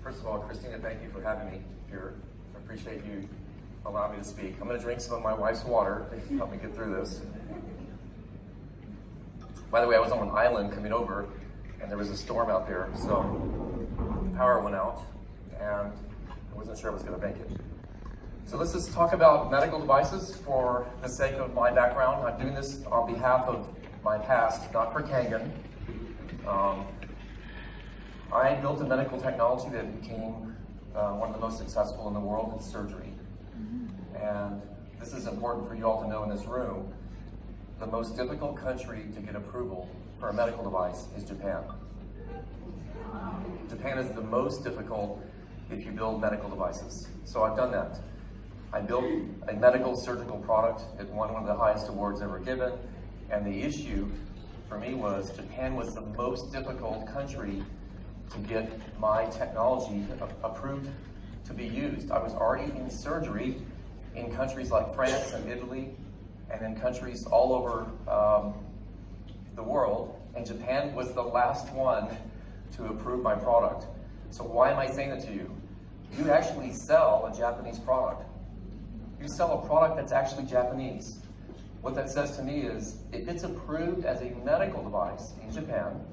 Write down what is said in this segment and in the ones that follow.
First of all, Christina, thank you for having me here. I appreciate you allowing me to speak. I'm going to drink some of my wife's water to help me get through this. By the way, I was on an island coming over, and there was a storm out there, so the power went out, and I wasn't sure I was going to make it. So let's just talk about medical devices for the sake of my background. I'm doing this on behalf of my past, not for Kangen. I built a medical technology that became one of the most successful in the world in surgery. And this is important for you all to know in this room. The most difficult country to get approval for a medical device is Japan. Japan is the most difficult if you build medical devices. So I've done that. I built a medical surgical product. It won one of the highest awards ever given. And the issue for me was Japan was the most difficult country to get my technology approved to be used. I was already in surgery in countries like France and Italy and in countries all over the world, and Japan was the last one to approve my product. So why am I saying that to you? You actually sell a Japanese product. You sell a product that's actually Japanese. What that says to me is, if it's approved as a medical device in Japan,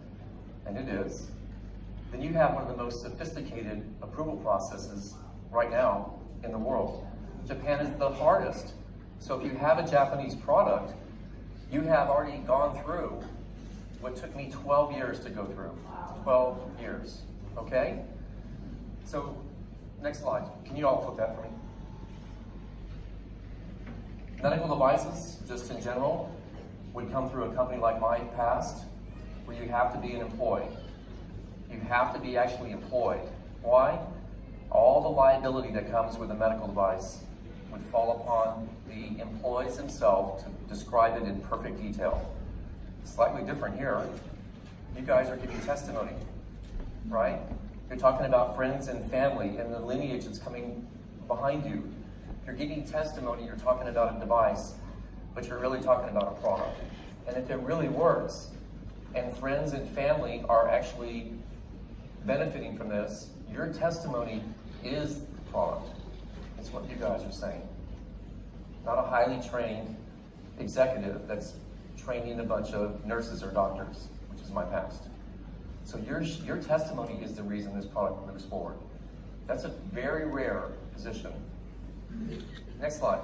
and it is, then you have one of the most sophisticated approval processes right now in the world. Japan is the hardest. So if you have a Japanese product, you have already gone through what took me 12 years to go through. 12 years, okay? So, next slide. Can you all flip that for me? Medical devices, just in general, would come through a company like mine past, where you have to be an employee. You have to be actually employed. Why? All the liability that comes with a medical device would fall upon the employees themselves to describe it in perfect detail. Slightly different here. You guys are giving testimony, right? You're talking about friends and family and the lineage that's coming behind you. You're giving testimony, you're talking about a device, but you're really talking about a product. And if it really works, and friends and family are actually benefiting from this, your testimony is the product. It's what you guys are saying. Not a highly trained executive that's training a bunch of nurses or doctors, which is my past. So your testimony is the reason this product moves forward. That's a very rare position. Next slide.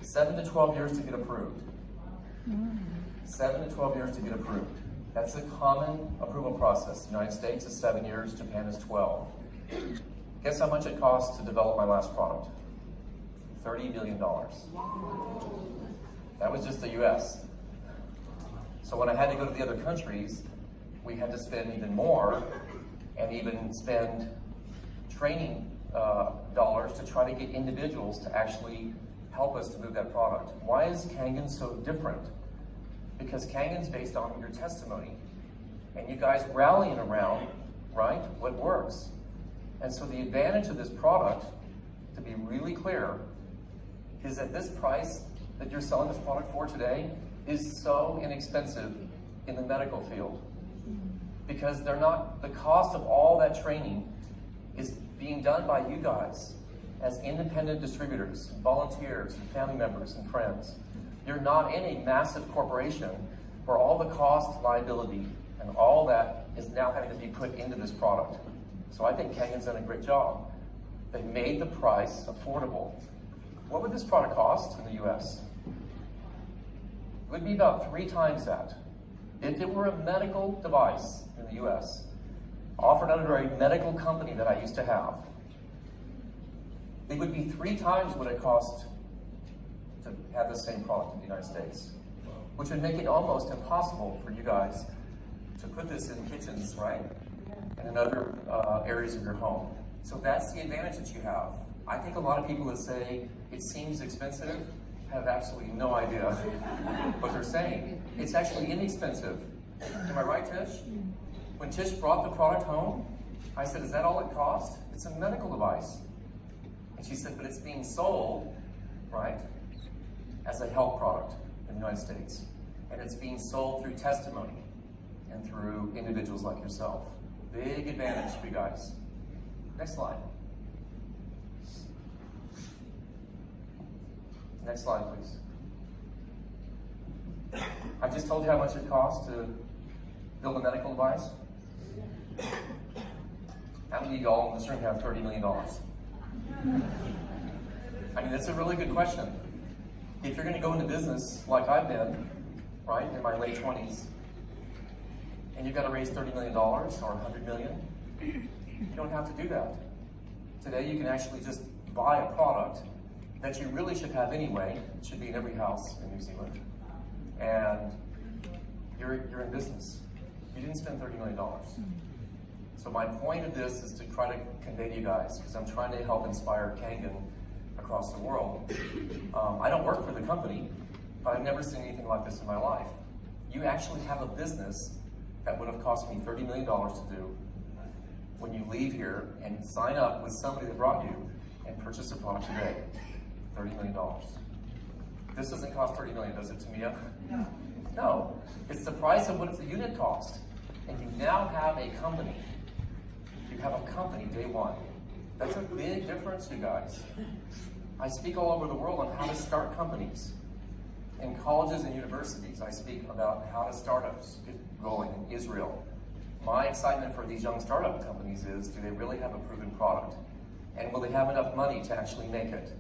7 to 12 years to get approved. 7 to 12 years to get approved. That's a common approval process. The United States is 7 years, Japan is 12. Guess how much it cost to develop my last product? $30 billion. That was just the US. So when I had to go to the other countries, we had to spend even more and even spend training dollars to try to get individuals to actually help us to move that product. Why is Kangen so different? Because Kangen's based on your testimony and you guys rallying around, right, what works. And so the advantage of this product, to be really clear, is that this price that you're selling this product for today is so inexpensive in the medical field. Because the cost of all that training is being done by you guys as independent distributors, volunteers, and family members and friends. You're not in a massive corporation where all the cost, liability, and all that is now having to be put into this product. So I think Kangen's done a great job. They made the price affordable. What would this product cost in the US? It would be about 3 times that. If it were a medical device in the US, offered under a medical company that I used to have, it would be 3 times what it cost to have the same product in the United States, which would make it almost impossible for you guys to put this in kitchens, right? And in other areas of your home. So that's the advantage that you have. I think a lot of people that say it seems expensive have absolutely no idea what they're saying. It's actually inexpensive. Am I right, Tish? When Tish brought the product home, I said, is that all it cost? It's a medical device. And she said, but it's being sold, right, as a health product in the United States. And it's being sold through testimony and through individuals like yourself. big advantage for you guys. Next slide. Next slide, please. I just told you how much it costs to build a medical device. How many of y'all in this room have $30 million? I mean, that's a really good question. If you're going to go into business like I've been, right, in my late 20s, and you've got to raise $30 million or $100 million, you don't have to do that. Today, you can actually just buy a product that you really should have anyway. It should be in every house in New Zealand. And you're in business. You didn't spend $30 million. So my point of this is to try to convey to you guys, because I'm trying to help inspire Kangen across the world. I don't work for the company, but I've never seen anything like this in my life. You actually have a business that would have cost me $30 million to do when you leave here and sign up with somebody that brought you and purchase a product today. $30 million. This doesn't cost $30 million, does it, Tamia? No. No. It's the price of what the unit cost. And you now have a company. You have a company day one. That's a big difference, you guys. I speak all over the world on how to start companies. In colleges and universities, I speak about how to startups get going in Israel. My excitement for these young startup companies is, do they really have a proven product? And will they have enough money to actually make it?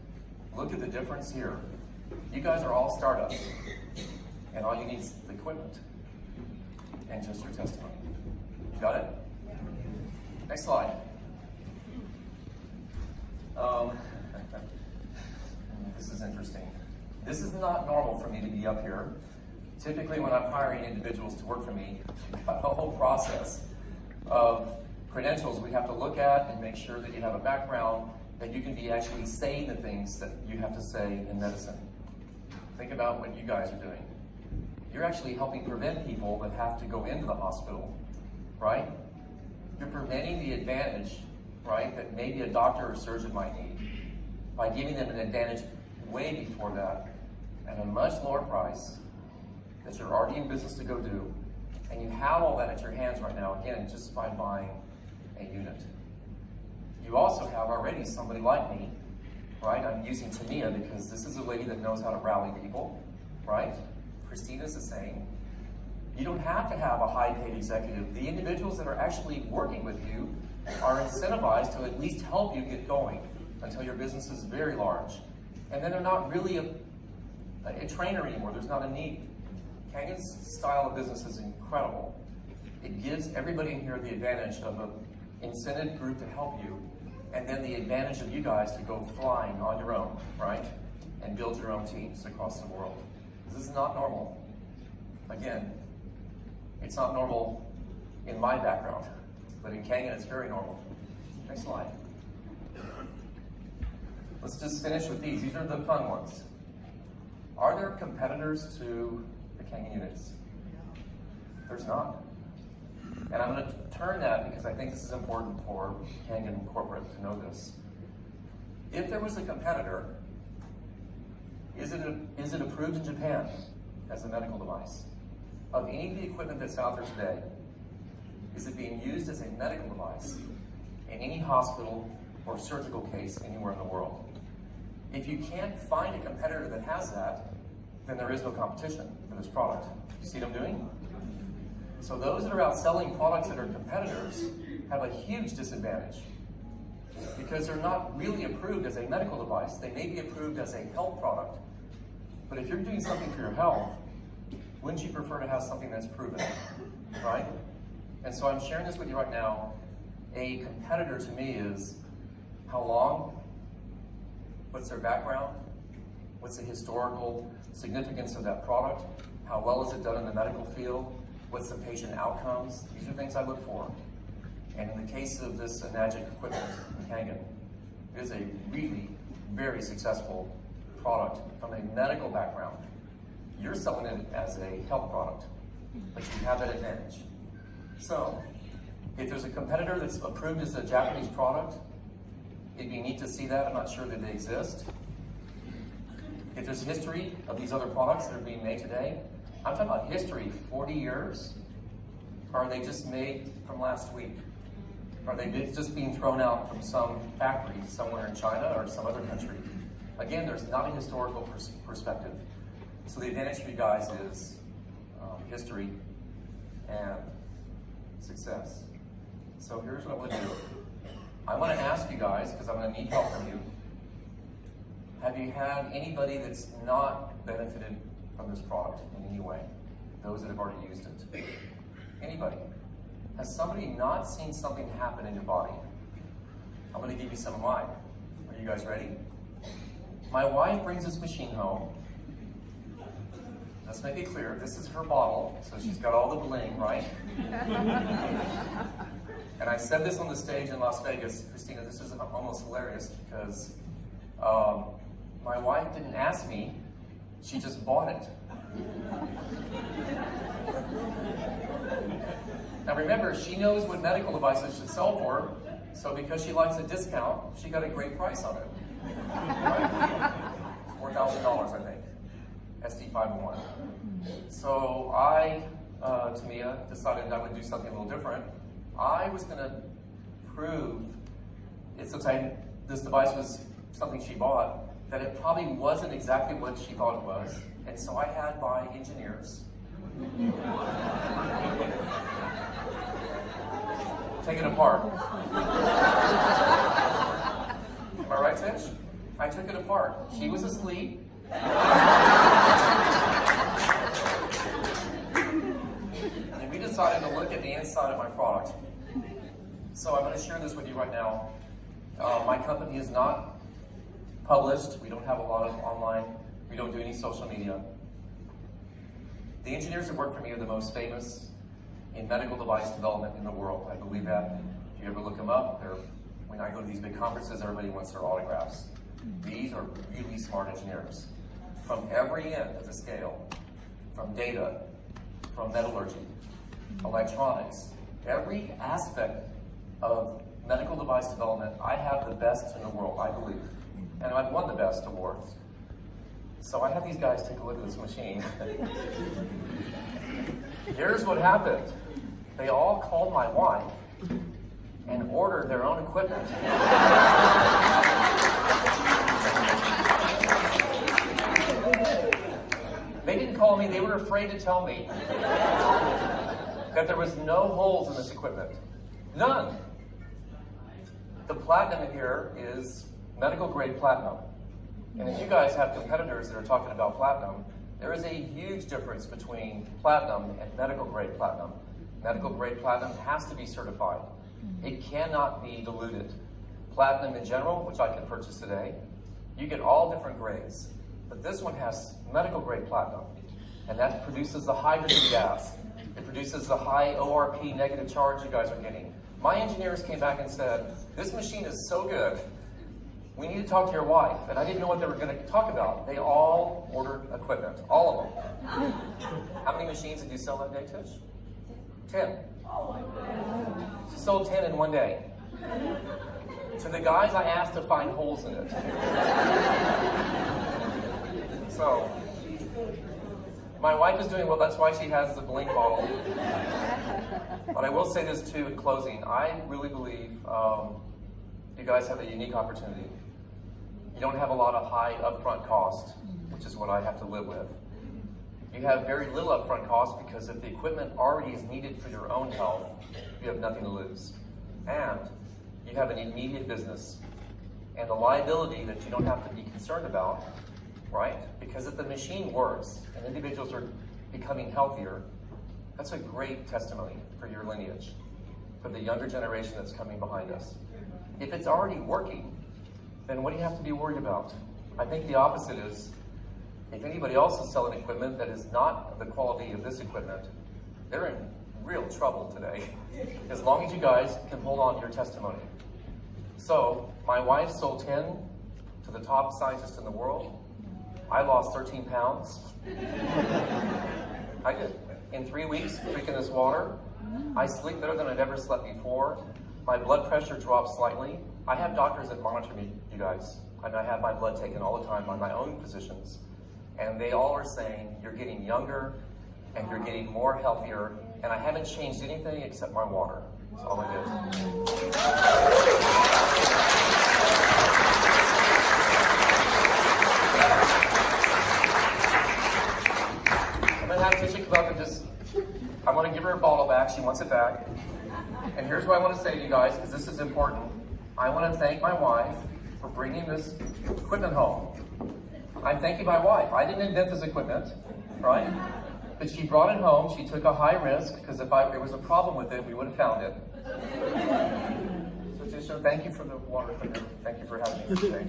Look at the difference here. You guys are all startups, and all you need is the equipment and just your testimony. You got it? Next slide. This is interesting. This is not normal for me to be up here. Typically, when I'm hiring individuals to work for me, we've got a whole process of credentials we have to look at and make sure that you have a background, that you can be actually saying the things that you have to say in medicine. Think about what you guys are doing. You're actually helping prevent people that have to go into the hospital, right? You're preventing the advantage, right, that maybe a doctor or surgeon might need by giving them an advantage way before that at a much lower price that you're already in business to go do. And you have all that at your hands right now, again, just by buying a unit. You also have already somebody like me, right? I'm using Tamia because this is a lady that knows how to rally people, right? Christina's the same. You don't have to have a high-paid executive. The individuals that are actually working with you are incentivized to at least help you get going until your business is very large. And then they're not really a trainer anymore. There's not a need. Kangen's style of business is incredible. It gives everybody in here the advantage of an incented group to help you, and then the advantage of you guys to go flying on your own, right? And build your own teams across the world. This is not normal. Again, it's not normal in my background, but in Kangen it's very normal. Next slide. Let's just finish with these. These are the fun ones. Are there competitors to the Kangen units? There's not. And I'm going to turn that because I think this is important for Kangen corporate to know this. If there was a competitor, is it approved in Japan as a medical device? Of any of the equipment that's out there today, is it being used as a medical device in any hospital or surgical case anywhere in the world? If you can't find a competitor that has that, then there is no competition for this product. You see what I'm doing? So those that are out selling products that are competitors have a huge disadvantage because they're not really approved as a medical device. They may be approved as a health product. But if you're doing something for your health, wouldn't you prefer to have something that's proven, right? And so I'm sharing this with you right now. A competitor to me is how long, what's their background, what's the historical significance of that product, how well is it done in the medical field, what's the patient outcomes. These are things I look for. And in the case of this Enagic equipment in Kangen, it is a really very successful product from a medical background. You're selling it as a health product, but you have that advantage. So, if there's a competitor that's approved as a Japanese product, it'd be neat to see that. I'm not sure that they exist. If there's history of these other products that are being made today, I'm talking about history, 40 years, or are they just made from last week? Are they just being thrown out from some factory somewhere in China or some other country? Again, there's not a historical perspective. So the advantage for you guys is history and success. So here's what I'm going to do. I want to ask you guys, because I'm going to need help from you. Have you had anybody that's not benefited from this product in any way? Those that have already used it. Anybody? Has somebody not seen something happen in your body? I'm going to give you some of mine. Are you guys ready? My wife brings this machine home. Let's make it clear, this is her bottle, so she's got all the bling, right? And I said this on the stage in Las Vegas. Christina, this is almost hilarious because my wife didn't ask me, she just bought it. Now remember, she knows what medical devices should sell for, so because she likes a discount, she got a great price on it. Right? $4,000, I think. SD501. So I, Tamia, decided I would do something a little different. I was going to prove, since this device was something she bought, that it probably wasn't exactly what she thought it was. And so I had my engineers take it apart. Am I right, Tish? I took it apart. She was asleep. And we decided to look at the inside of my product. So I'm going to share this with you right now. My company is not published. We don't have a lot of online. We don't do any social media. The engineers that work for me are the most famous in medical device development in the world. I believe that. If you ever look them up, when I go to these big conferences, everybody wants their autographs. These are really smart engineers. From every end of the scale, from data, from metallurgy, electronics, every aspect of medical device development, I have the best in the world, I believe. And I've won the best awards. So I had these guys take a look at this machine. Here's what happened. They all called my wife and ordered their own equipment. They didn't call me, they were afraid to tell me that there was no holes in this equipment. None. The platinum in here is medical grade platinum. And if you guys have competitors that are talking about platinum, there is a huge difference between platinum and medical grade platinum. Medical grade platinum has to be certified. It cannot be diluted. Platinum in general, which I can purchase today, you get all different grades. But this one has medical grade platinum, and that produces the hydrogen gas. It produces the high ORP negative charge you guys are getting. My engineers came back and said, this machine is so good, we need to talk to your wife. And I didn't know what they were going to talk about. They all ordered equipment, all of them. How many machines did you sell that day, Tish? 10. She sold 10 in one day. To the guys I asked to find holes in it. So, my wife is doing well, that's why she has the bling bottle. But I will say this too in closing. I really believe you guys have a unique opportunity. You don't have a lot of high upfront cost, which is what I have to live with. You have very little upfront cost because if the equipment already is needed for your own health, you have nothing to lose. And you have an immediate business and a liability that you don't have to be concerned about, right? Because if the machine works and individuals are becoming healthier, that's a great testimony for your lineage, for the younger generation that's coming behind us. If it's already working, then what do you have to be worried about? I think the opposite is, if anybody else is selling equipment that is not the quality of this equipment, they're in real trouble today, as long as you guys can hold on to your testimony. So, my wife sold 10 to the top scientists in the world. I lost 13 pounds. I did. In 3 weeks, drinking this water, I sleep better than I've ever slept before. My blood pressure dropped slightly. I have doctors that monitor me, you guys. And I have my blood taken all the time by my own physicians. And they all are saying, you're getting younger and you're getting more healthier. And I haven't changed anything except my water. That's all I did. I'm going to have Tisha come up and just, I want to give her a bottle back. She wants it back. And here's what I want to say to you guys, because this is important. I want to thank my wife for bringing this equipment home. I'm thanking my wife. I didn't invent this equipment, right? But she brought it home. She took a high risk, because if there was a problem with it, we would have found it. So Tisha, thank you for the water cleaner. Thank you for having me today.